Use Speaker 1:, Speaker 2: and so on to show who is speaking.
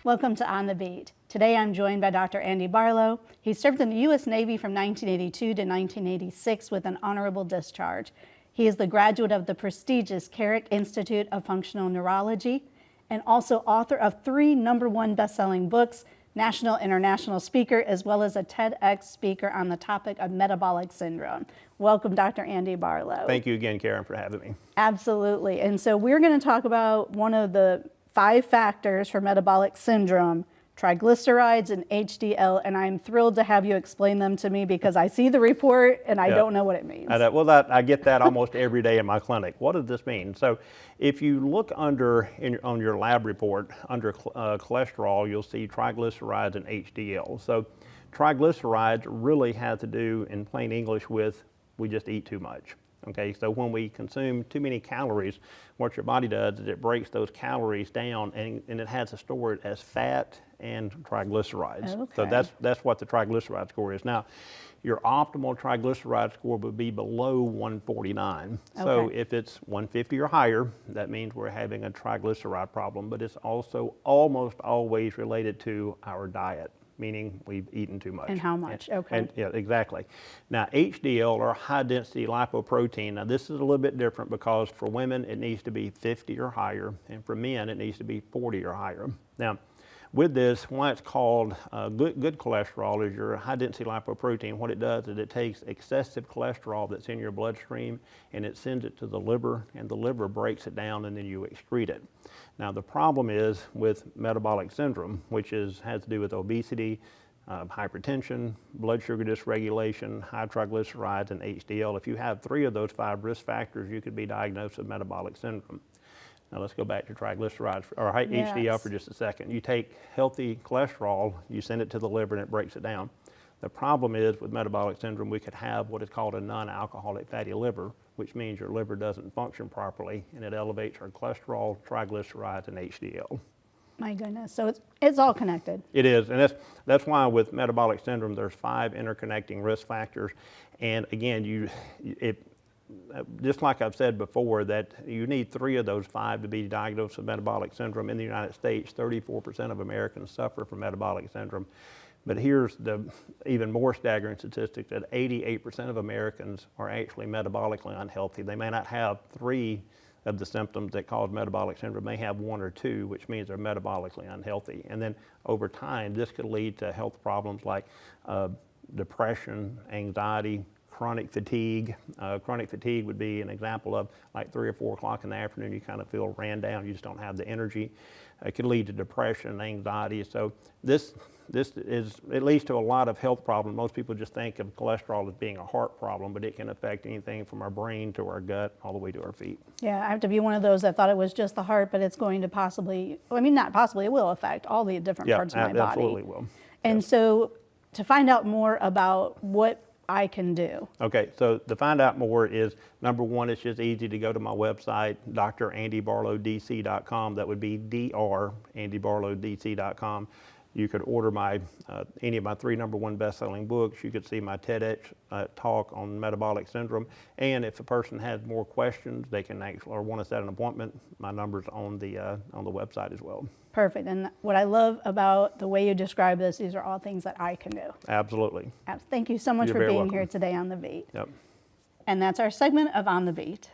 Speaker 1: Welcome to On the Beat. Today I'm joined by Dr. Andy Barlow. He served in the U.S. Navy from 1982 to 1986 with an honorable discharge. He is the graduate of the prestigious Carrick Institute of Functional Neurology and also author of 3 #1 best-selling books, national and international speaker, as well as a TEDx speaker on the topic of metabolic syndrome. Welcome, Dr. Andy Barlow.
Speaker 2: Thank you again, Karen, for having me.
Speaker 1: Absolutely. And so we're going to talk about one of the 5 factors for metabolic syndrome, triglycerides and HDL, and I'm thrilled to have you explain them to me because I see the report and I don't know what it means.
Speaker 2: I get that almost every day in my clinic. What does this mean? So if you look on your lab report, under cholesterol, you'll see triglycerides and HDL. So triglycerides really have to do, in plain English, with we just eat too much. Okay, so when we consume too many calories, what your body does is it breaks those calories down and it has to store it as fat and triglycerides.
Speaker 1: Okay.
Speaker 2: So that's what the triglyceride score is. Now, your optimal triglyceride score would be below 149. So
Speaker 1: Okay.
Speaker 2: if it's 150 or higher, that means we're having a triglyceride problem, but it's also almost always related to our diet, meaning we've eaten too much.
Speaker 1: And how much, okay.
Speaker 2: Yeah, exactly. Now, HDL, or high-density lipoprotein, now this is a little bit different because for women it needs to be 50 or higher, and for men it needs to be 40 or higher. Now, with this, why it's called good cholesterol is your high-density lipoprotein. What it does is it takes excessive cholesterol that's in your bloodstream and it sends it to the liver, and the liver breaks it down and then you excrete it. Now, the problem is with metabolic syndrome, which has to do with obesity, hypertension, blood sugar dysregulation, high triglycerides, and HDL. If you have 3 of those 5 risk factors, you could be diagnosed with metabolic syndrome. Now let's go back to triglycerides, or HDL for just a second. You take healthy cholesterol, you send it to the liver and it breaks it down. The problem is with metabolic syndrome, we could have what is called a non-alcoholic fatty liver, which means your liver doesn't function properly and it elevates our cholesterol, triglycerides, and HDL.
Speaker 1: My goodness, so it's all connected.
Speaker 2: It is, and that's why with metabolic syndrome, there's 5 interconnecting risk factors. And again, just like I've said before, that you need 3 of those 5 to be diagnosed with metabolic syndrome. In the United States, 34% of Americans suffer from metabolic syndrome. But here's the even more staggering statistic, that 88% of Americans are actually metabolically unhealthy. They may not have 3 of the symptoms that cause metabolic syndrome, may have 1 or 2, which means they're metabolically unhealthy. And then over time, this could lead to health problems like depression, anxiety, chronic fatigue. Chronic fatigue would be an example of like 3 or 4 o'clock in the afternoon, you kind of feel ran down, you just don't have the energy. It could lead to depression, anxiety. So this it leads to a lot of health problems. Most people just think of cholesterol as being a heart problem, but it can affect anything from our brain to our gut all the way to our feet.
Speaker 1: Yeah, I have to be one of those that thought it was just the heart, but it's going to possibly, I mean, not possibly, it will affect all the different parts of my body.
Speaker 2: Absolutely will.
Speaker 1: And so to find out more about what I can do.
Speaker 2: Okay, so to find out more is, #1, it's just easy to go to my website, DrAndyBarlowDC.com. That would be DrAndyBarlowDC.com. You could order any of my 3 #1 best-selling books. You could see my TEDx talk on metabolic syndrome. And if a person has more questions, they can actually, or want to set an appointment, my number's on the website as well.
Speaker 1: Perfect. And what I love about the way you describe this, these are all things that I can do.
Speaker 2: Absolutely.
Speaker 1: Thank you so much
Speaker 2: You're
Speaker 1: for
Speaker 2: very
Speaker 1: being
Speaker 2: welcome.
Speaker 1: here today on The Beat.
Speaker 2: Yep.
Speaker 1: And that's our segment of On the Beat.